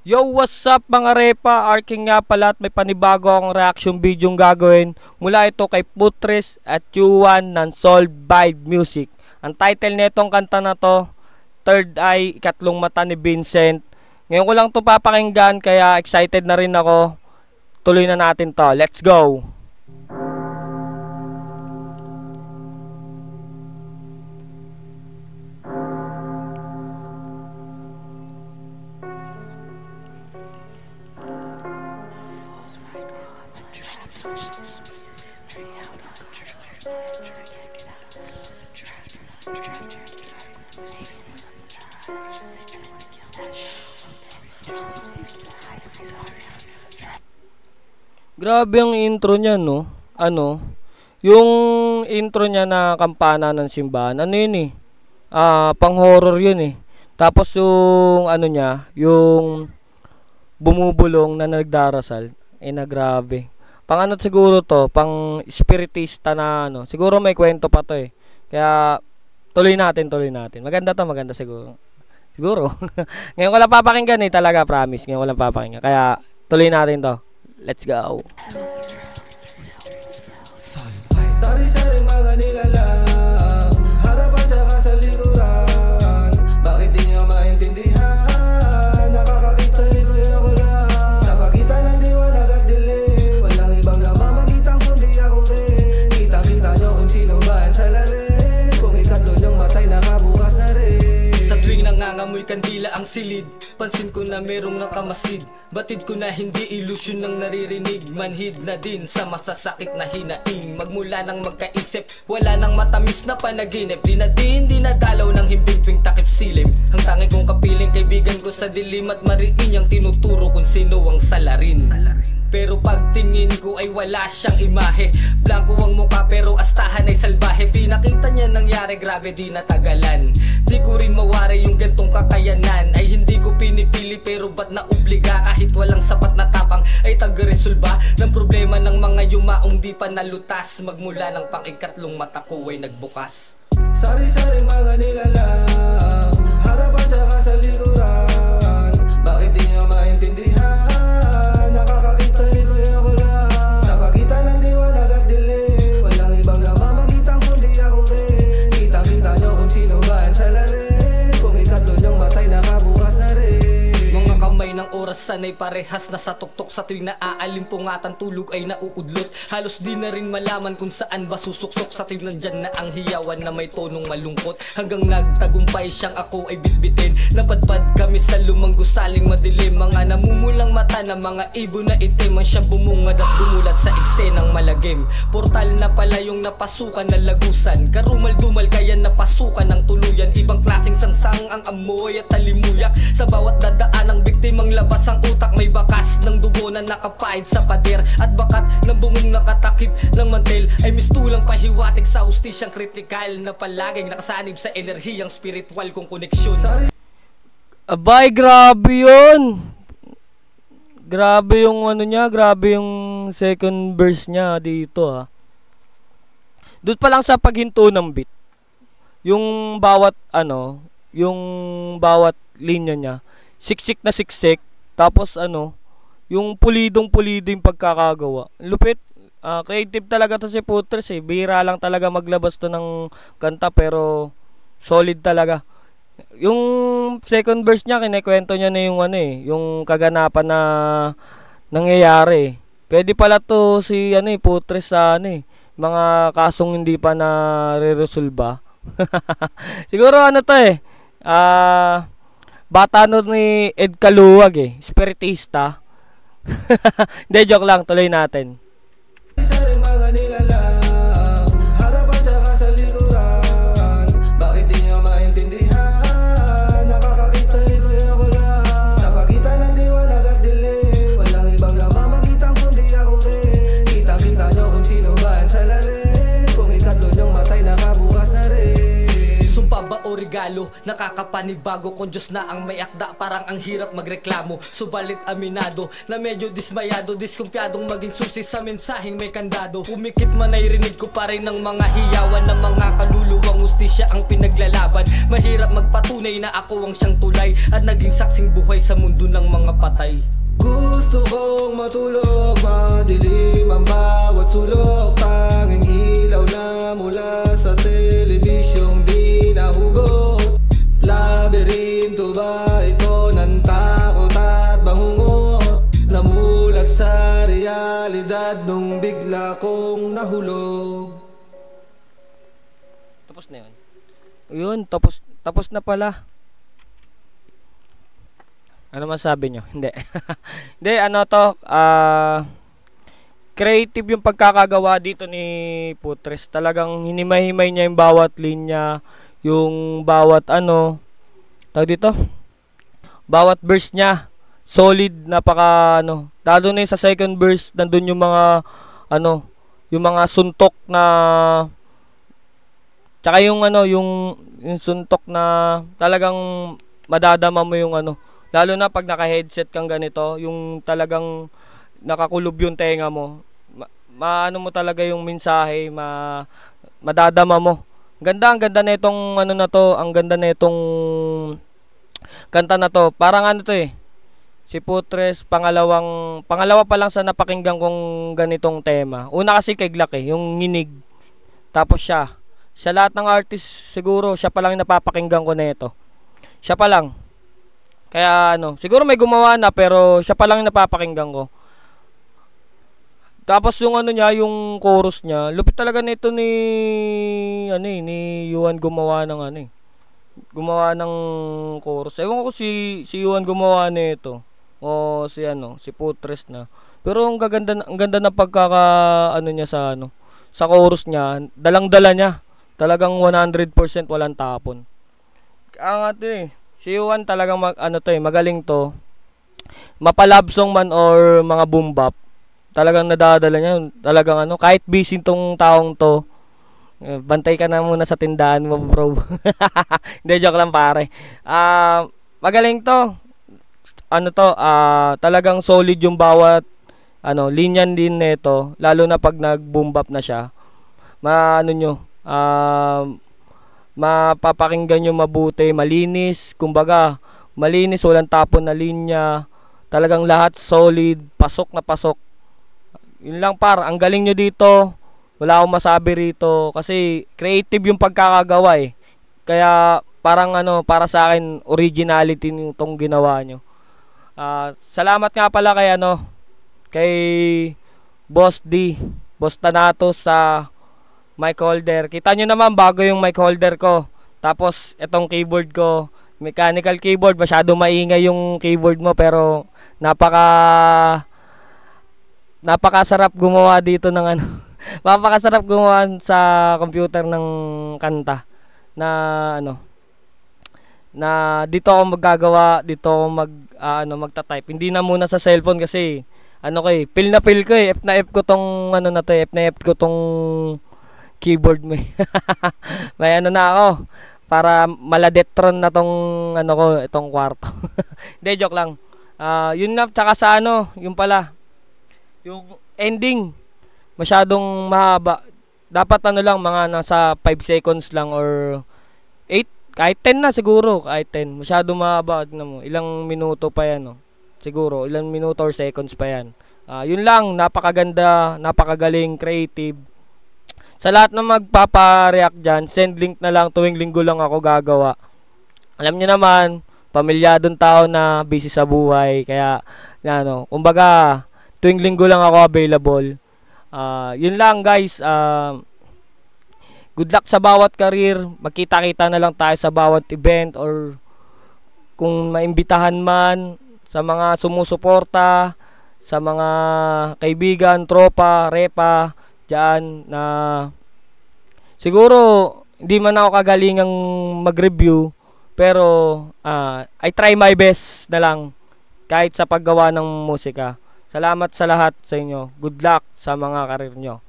Yo, what's up mga repa? Arking nga pala at may panibago akong reaction video gagawin. Mula ito kay Putres at Yuan ng Soul Vibe Music. Ang title nitong kanta na to, Third Eye, Ikatlong Mata ni Vincent. Ngayon ko lang to papakinggan kaya excited na rin ako. Tuloy na natin to. Let's go! Grabe ang intro niya, no? Yung intro niya na kampana ng simbahan. Ano yun eh? Pang-horror yun eh. Tapos yung niya, yung bumubulong na nagdarasal. Na grabe. Pang siguro to, pang spiritista na Siguro may kwento pa to eh. Kaya tuloy natin. Maganda siguro. Ngayon ko lang papakinggan eh, talaga, promise. Ngayon ko lang papakinggan. Kaya tuloy natin to. Let's go. Tari-saring mga nilalang, harapan tsaka sa likuran. Bakit di nyo maintindihan? Nakakakita nito ako lang. Sa pagitan ng diwanag at dilim, walang ibang namamagitan kundi ako rin. Kitang-kita nyo kung sino ba ang salarin. Kung ikatlo nyong matay nakabukas na rin. Sa tuwing nangangamoy kandila ang silid, pansin ko na merong nakamasid. Batid ko na hindi ilusyon ng naririnig. Manhid na din sa masasakit na hinaing. Magmula nang magkaisip, wala nang matamis na panaginip. Di na dalaw ng himpimping takip silim. Ang tangi kong kapiling kaibigan ko sa dilim at mariin yang tinuturo kung sino ang salarin. Pero pagtingin ko ay wala siyang imahe. Blanco ang mukha pero astahan ay salbahe. Pinakita niya nangyari, grabe di natagalan. Di ko rin mawari yung gantong kakayanan. Ay hindi ko pinipili pero ba't naobliga? Kahit walang sapat na tapang ay taga-resolba ng problema ng mga yumaong di pa nalutas. Magmula ng pang-ikatlong mata ko ay nagbukas. Sari-saring mga nilalang, harapan tsaka sa likuran. Bakit di nyo maintindihan? Nakakakita nito ako lang. Sa pagitan ng diwanag at dilim, walang ibang namamagitan kundi ako rin. Kitang-kita nyo kung sino ba ang salarin. Kung ikatlo nyong matay nakabukas na rin. Mga kamay ng oras sanay parehas na sa tuktok. Sa tuwing naaaalimpungatan tulog ay nauudlot. Halos di na rin malaman kung saan ba susuksok. Sa tuwing nandyan na ang hiyawan na may tonong malungkot. Hanggang nagtagumpay siyang ako ay bitbitin. Napadpad kami sa lumang gusaling madilim. Mga namumulang mata na mga ibon na itim. Ang siyang bumungad at dumulat sa eksenang malagim. Portal na pala yung napasukan na lagusan. Karumal-dumal kaya napasukan ng tuluyan. Ibang klaseng sangsang ang amoy at talimuyak. Sa bawat dadaan ng biktimang labas ang utak. May bakas ng dugo na nakapahid sa pader. At bakat ng bungong nakatakip ng mantel. Ay mistulang pahiwatig sa hustisyang kritikal. Na palaging nakasanib sa enerhiyang spiritual kong koneksyon. Abay, grabe yun. Grabe yung niya, grabe yung second verse niya dito ha. Doon pa lang sa paghinto ng beat. Yung bawat yung bawat linya niya, siksik na siksik. Tapos yung pulidong yung pagkakagawa. Lupit. Creative talaga to si Putres eh. Bihira lang talaga maglabas to ng kanta pero solid talaga. Yung second verse niya, kinikwento niya na yung yung kaganapan na nangyayari. Pwede pala to si Putres sa mga kasong hindi pa na re-resolba. Siguro to eh. Bata ni Ed Caluwag eh, spiritista. Hindi, joke lang, tuloy natin. Sari-saring mga nilalang, harapan tsaka sa likuran. Bakit di nyo maintindihan? Nakakakita nito ako lang. Sa pagitan ng diwanag at dilim, walang ibang namamagitan kundi ako rin. Kitang-kita nyo kung sino ba ang salarin. Kung ikatlo nyong matay nakabukas na rin. Sumpa ba o regalo? Nakakapanibago kung Diyos na ang may akda. Parang ang hirap magreklamo, subalit aminado na medyo dismayado, diskumpyadong maging susi sa mensaheng may kandado. Pumikit man ay rinig ko pa rin ng mga hiyawan ng mga kaluluwang ustisya ang pinaglalaban. Mahirap magpatunay na ako ang siyang tulay at naging saksing buhay sa mundo ng mga patay. Gusto kong matulog, madilim ang bawat sulok. Tanging ilaw na mula sa telebisyong di nahugot. Labirinto ba ito ng takot at bangungot? Namulat sa realidad nung bigla kong nahulog. Tapos na yun. Yun, tapos na pala. Ano masabi nyo? Hindi. Hindi, ano to, creative yung pagkakagawa dito ni Putres. Talagang hinimay-himay niya yung bawat linya, yung bawat tawag dito, bawat verse niya. Solid, napaka lalo na yung sa second verse, nandun yung mga yung mga suntok na, tsaka yung yung suntok na talagang madadama mo yung lalo na pag naka-headset kang ganito, yung talagang nakakulob yung tenga mo. Maano mo talaga yung mensahe, madadama mo. Ang ganda na itong na to, ang ganda na itong kanta na to. Parang to si Putres, pangalawa pa lang sa napakinggan kong ganitong tema. Una kasi kay Glock yung nginig. Tapos siya lahat ng artist siguro, siya pa lang yung napapakinggan ko na ito. Siya pa lang. Kaya siguro may gumawa na pero siya pa lang napapakinggan ko. Tapos yung niya, yung chorus niya, lupit talaga nito ni Yuan gumawa ng gumawa ng chorus. Ewan ko si Yuan gumawa nito o si Putres na. Pero ang ganda na pagkaka niya sa chorus niya, dalang-dala niya. Talagang 100% walang tapon. Ang si Yuan talagang magaling to. Mapalab song man or mga boom bap, talagang nadadala niya. Talagang kahit busy tong taong to, bantay ka na muna sa tindahan mo, bro. Hindi, joke lang pare. Magaling to. Talagang solid yung bawat linyan din nito, lalo na pag nag-boom bap na siya. Mapapakinggan nyo mabuti, malinis, kumbaga malinis, walang tapon na linya, talagang lahat solid, pasok na pasok. Yun lang ang galing nyo dito, wala akong masabi rito kasi creative yung pagkakagawa kaya parang para sa akin originality nitong ginawa nyo. Salamat nga pala kay Boss Thanatos sa mic holder. Kita nyo naman, bago yung mic holder ko. Tapos, itong keyboard ko, mechanical keyboard. Masyado maingay yung keyboard mo, pero napakasarap gumawa dito ng napakasarap gumawa sa computer ng kanta. Na dito ako magagawa, dito ako magta-type. Hindi na muna sa cellphone kasi, feel na feel ko F na F ko tong, F na F ko tong keyboard mo. May na ako para maladetron na tong itong kwarto. Hindi, joke lang. Yun na, tsaka sa yung pala yung ending masyadong mahaba. Dapat mga nasa 5 seconds lang or 8, kahit 10 na siguro, kahit 10. Masyadong mahaba, ilang minuto pa yan siguro, ilang minuto or seconds pa yan. Yun lang, napakaganda, napakagaling, creative. Sa lahat na magpapa-react dyan, send link na lang, tuwing linggo lang ako gagawa. Alam niyo naman, pamilyadong tao na busy sa buhay, kaya kumbaga tuwing linggo lang ako available. Yun lang guys. Good luck sa bawat career. Magkita-kita na lang tayo sa bawat event or kung maimbitahan man, sa mga sumusuporta, sa mga kaibigan, tropa, repa dyan na siguro hindi man ako kagalingang mag-review, pero I try my best na lang kahit sa paggawa ng musika. Salamat sa lahat sa inyo. Good luck sa mga karir nyo.